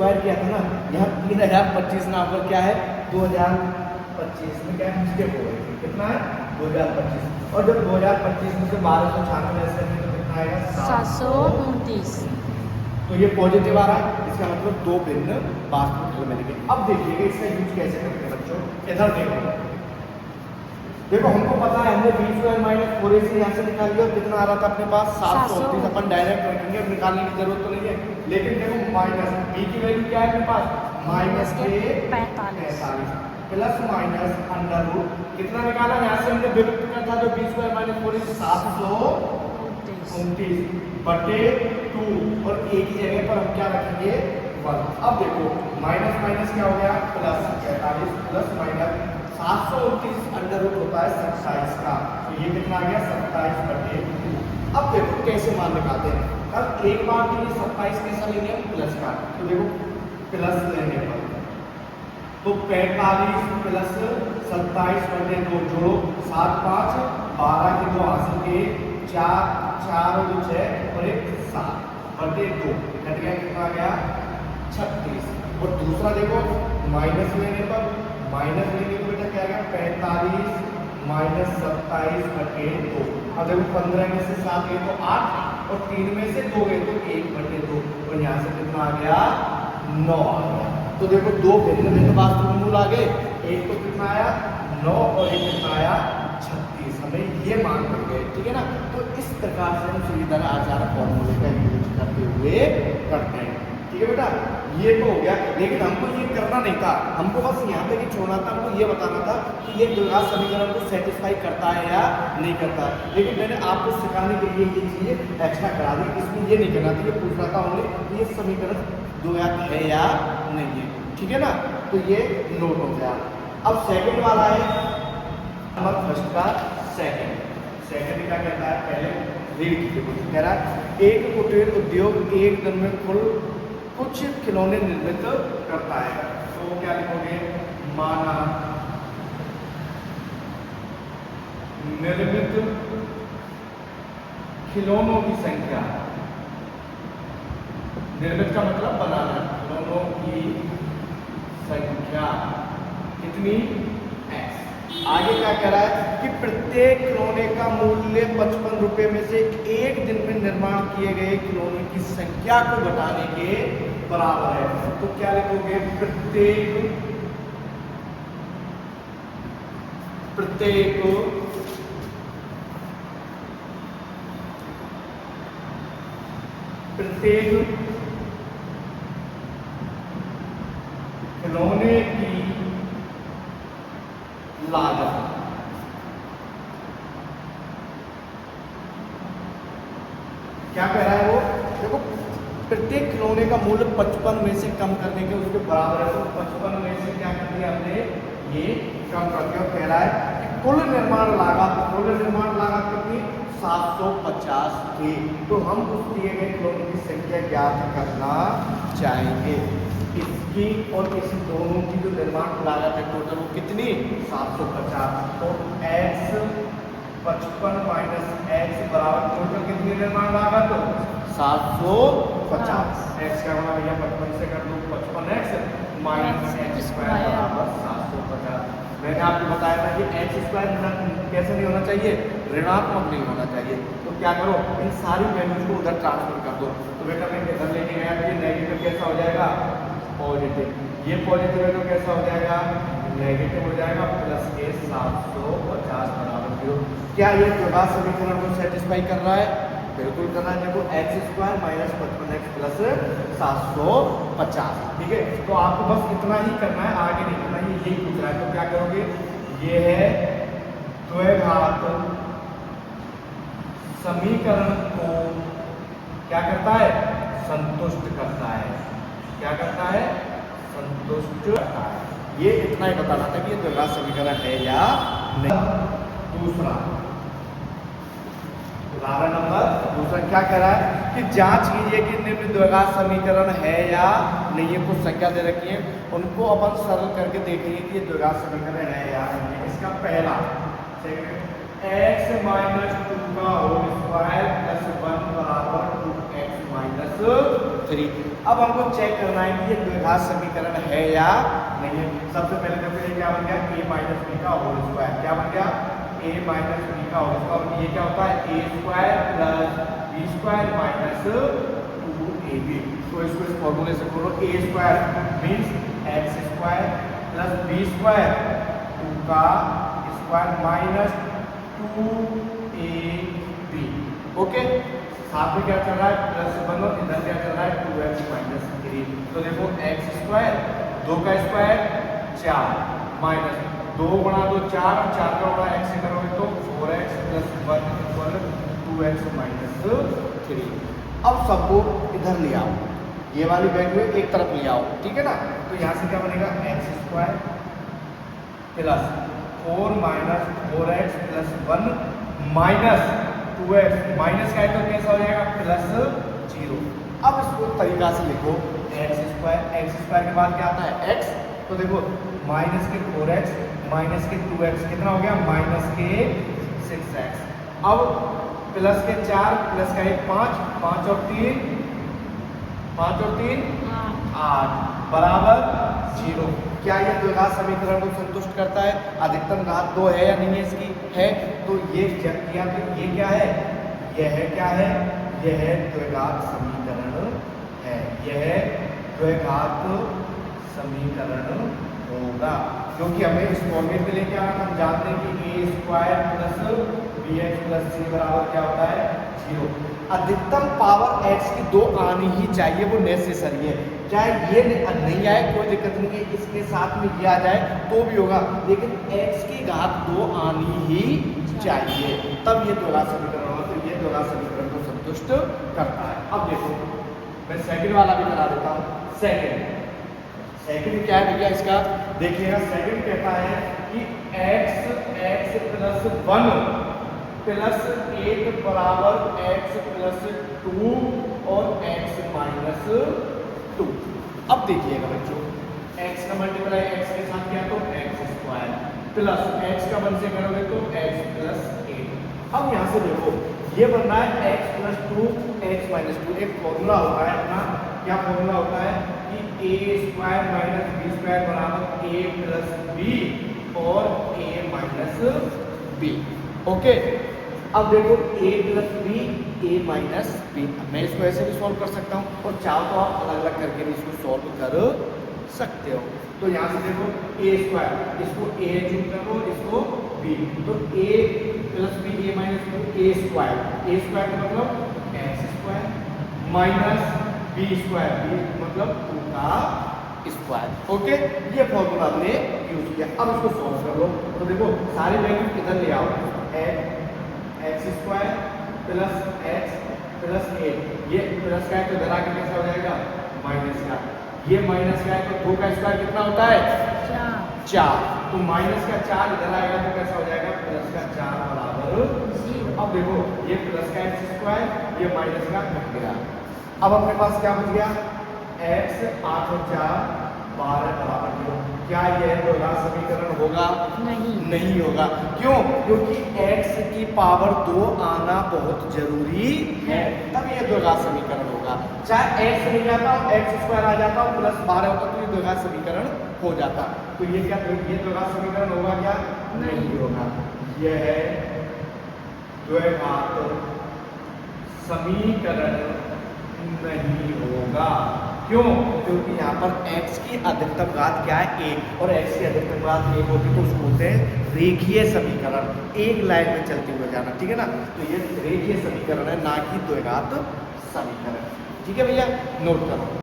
Square किया था ना, यहाँ 3025 नाम पर क्या है 2025 में क्या है मिस्टेक हो गई थी। कितना है 2025, और जब 2025 में से 1296 ऐसे तो कितना आएगा 729। तो ये पॉजिटिव आ रहा है, इसका मतलब दो भिन्न वास्तविक फल मिलेंगे। अब देखिएगा इसका यूज कैसे करते हैं बच्चों, इधर देखो हमको पता है हमने बी स्क्वायर माइनस 4ac यहाँ से निकाल लिया, कितना आ रहा था अपने पास 729। अपन डायरेक्ट रखेंगे, अब निकालने की जरूरत तो नहीं है, लेकिन देखो माइनस बी की वैल्यू क्या है अपने पास माइनस के 45 प्लस माइनस अंडर रूट कितना निकाला, यहाँ से हमने विलुप्त किया था जो बी स्क्वायर माइनस 4ac 729 बटे 2, और एक ही जगह पर हम क्या रखेंगे 1। अब देखो माइनस माइनस क्या हो गया plus 45 plus minus 729 under root होता है 27 का, तो ये कितना आ गया 27 बटे 2। अब देखो कैसे मान निकालते हैं। अब एक बार के लिए 27 कैसा लेंगे हम प्लस का, तो देखो प्लस लेने पर तो 45 प्लस 27 बटे 2 जोड़ो 7 5 12 के 2 हासिल के 4 4 और 6 और 1 7 बटे 2 घट गया, कितना आ गया 36। और दूसरा देखो माइनस लेने पर माइनस लेने पर बेटा क्या आ गया 45 माइनस 27 बटे 2। अब देखो 15 में से 7 गए तो 8 और 3 में से 2 गए तो 1 बटे 2, और यहाँ से कितना आ गया 9 आ गया। तो देखो दो भिन्न भिन्न वास्तविक मूल आ गए, एक तो कितना आया 9 और एक कितना आया 36, हमें ये मान मिल गए। ठीक है ना, तो इस प्रकार से हम सुविधा आचार फॉर्मूले का यूज करते हुए करते हैं। ठीक है बेटा, ये तो हो गया, लेकिन हमको ये करना नहीं था, हमको बस यहाँ पे ही छोड़ना था, हमको ये बताना था कि ये द्विघात समीकरण को सेटिस्फाई करता है या नहीं करता। लेकिन मैंने आपको सिखाने के लिए ये चीज़ एक्स्ट्रा करा दी, इसमें ये नहीं करना था, ये पूछ रहा था हमने ये समीकरण द्विघात है या नहीं है। ठीक है ना, तो ये नोट हो गया। अब सेकंड वाला है नंबर फर्स्ट का सेकंड क्या कहता है, पहले रीड कीजिए। कुछ कह रहा है एक कुटीर उद्योग एक दिन में कुल कुछ खिलौने निर्मित करता है, तो क्या लिखोगे माना निर्मित खिलौनों की संख्या, निर्मित का मतलब बनाना, खिलौनों की संख्या कितनी x। आगे क्या कह रहा है कि प्रत्येक खिलौने का मूल्य 55 रुपए में से एक दिन में निर्माण किए गए खिलौने की संख्या को घटाने के बराबर है। तो क्या लिखोगे प्रत्येक खिलौने की लागत क्या कह रहा है वो, देखो प्रत्येक खिलौने का मूल्य 55 में से कम करने के उसके बराबर है, तो 55 में से क्या कर दिया हमने ये कम कर दिया। कह रहा है कि कुल निर्माण लागत कितनी 750 थी, तो हम उस दिए गए खिलौनों की संख्या ज्ञात करना चाहेंगे। इसकी और इस दोनों की जो निर्माण लागत है टोटल वो कितनी 750, तो x 55 माइनस x बराबर टोटल कितनी निर्माण लागत 750। x का होना भैया 55 से कर दो 55x माइनस x स्क्वायर बराबर 750। मैंने आपको बताया था कि x स्क्वायर कैसे नहीं होना चाहिए, ऋणात्मक नहीं होना चाहिए। तो क्या करो इन सारी वैल्यूज को उधर ट्रांसफर कर दो, तो बेटा मैं इधर लेके गया ये नेगेटिव कैसा हो जाएगा पॉजिटिव, ये पॉजिटिव है तो कैसा हो जाएगा नेगेटिव हो जाएगा, प्लस के 750 बराबर 0। क्या ये द्विघात समीकरण को सेटिस्फाई कर रहा है, बिल्कुल करना है। देखो x square minus 55x plus 750। ठीक है, तो आपको बस इतना ही करना है, आगे नहीं करना है, यही पूछ रहा है। तो क्या करोगे, ये है द्विघात समीकरण को क्या करता है संतुष्ट करता है, क्या करता है संतुष्ट करता है। ये इतना ही बताना था कि ये द्विघात समीकरण है या नहीं। दूसरा उदाहरण नंबर दूसरा क्या कह रहा है कि जांच कीजिए कि निम्न द्विघात समीकरण है या नहीं है। कुछ संख्या दे रखी है, उनको अपन सरल करके देखेंगे कि ये द्विघात समीकरण है या नहीं है। इसका पहला x माइनस 2 का होल स्क्वायर प्लस 1 बराबर 2x -3। अब हमको चेक करना है कि ये द्विघात समीकरण है या नहीं है। सबसे पहले देखो ये क्या बन गया, a माइनस b का होल स्क्वायर। क्या बन गया, a माइनस b का होल स्क्वायर। ये क्या होता है, a square plus b square minus 2ab। तो इसको इस फॉर्मूले से खोलो, a square means x square plus b square 2 का स्क्वायर माइनस 2ab। ओके, साथ में क्या चल रहा है, प्लस बनो, इधर क्या चल रहा है, 2x माइनस 3। तो देखो x स्क्वायर 2 का स्क्वायर 4 माइनस 2 गुणा 2 4, 4 का गुणा x से करोगे तो 4x plus 1 equal 2x minus 3। अब सबको इधर ले आओ, ये वाली वैल्यू एक तरफ ले आओ, ठीक है ना। तो यहाँ से क्या बनेगा, x square plus 4 minus 4x plus 1 minus 2x, minus का है तो कैसा हो जाएगा, प्लस 0। अब इसको तरीका से लिखो, x स्क्वायर के बाद क्या आता है x। तो देखो माइनस के 4x माइनस के 2x कितना हो गया, माइनस के 6x। अब प्लस के 4 प्लस का 1 5, 5 और 3 8 बराबर 0। क्या ये द्विघात समीकरण को संतुष्ट करता है, अधिकतम घात 2 है या नहीं है, इसकी है। तो ये चेक किया तो ये क्या है, यह क्या है, यह द्विघात समीकरण है, यह द्विघात समीकरण होगा। क्योंकि हमें इस फॉर्मूले पे लेके आना, हम जानते हैं कि a square plus bx plus c बराबर क्या होता है, 0। अधिकतम पावर x की 2 आनी ही चाहिए, वो नेसेसरी है। चाहे ये नहीं आए कोई दिक्कत नहीं है, इसके साथ में ये आ जाए तो भी होगा, लेकिन x की घात 2 आनी ही चाहिए, तब ये द्विघात समीकरण होगा। तो ये द्विघात समीकरण को संतुष्ट करता है। अब देखो मैं सेकंड वाला भी करा देता हूँ। सेकंड क्या है भैया इसका, देखिएगा। सेकंड कहता है कि x प्लस 1 प्लस 8 बराबर x प्लस 2 और x माइनस 2। अब देखिएगा बच्चों, x का मल्टीप्लाई x के साथ किया तो x स्क्वायर प्लस x का 1 से करोगे तो x प्लस 8। अब यहाँ से देखो ये बन रहा है x प्लस 2 x माइनस 2। एक फॉर्मूला होता है अपना, क्या फॉर्मूला होता है कि a square minus b square बराबर a प्लस b और a माइनस b। ओके, अब देखो a plus b a minus b, मैं इसको ऐसे भी सॉल्व कर सकता हूँ और चाहो तो आप अलग अलग करके भी इसको सॉल्व कर सकते हो। तो यहाँ से देखो a स्क्वायर, इसको a चूज कर लो, इसको b, तो a plus b a minus b, a square का मतलब x square minus b square, b मतलब 2 का स्क्वायर। ओके, ये फॉर्मूला हमने यूज किया। अब इसको सॉल्व कर लो। तो देखो सारी वैल्यू किधर ले आओ, x square plus x plus 8, ये प्लस का है तो इधर आके कैसा हो जाएगा, माइनस का। ये माइनस का है तो 2 का स्क्वायर कितना होता है, 4। तो माइनस का 4 इधर आएगा तो कैसा हो जाएगा, प्लस का 4 बराबर 0। अब देखो ये प्लस का x स्क्वायर, ये माइनस का कट गया। अब अपने पास क्या बच गया, x 8 और 4 12 बराबर 0। क्या यह द्विघात समीकरण होगा, नहीं होगा। क्यों, क्योंकि x की पावर 2 आना बहुत जरूरी है, तब यह द्विघात समीकरण होगा। चाहे x नहीं आता, x स्क्वायर आ जाता और प्लस 12 होता तो ये द्विघात समीकरण हो जाता। तो ये क्या, ये द्विघात समीकरण होगा क्या, नहीं होगा। यह है द्विघात समीकरण नहीं होगा। क्यों, क्योंकि यहाँ पर x की अधिकतम घात क्या है, 1, और x की अधिकतम घात 1 होती तो उसको होते हैं रेखीय समीकरण, एक लाइन में चलते हुए जाना, ठीक है ना। तो ये रेखीय समीकरण है, ना कि द्विघात समीकरण। ठीक है भैया, नोट करो।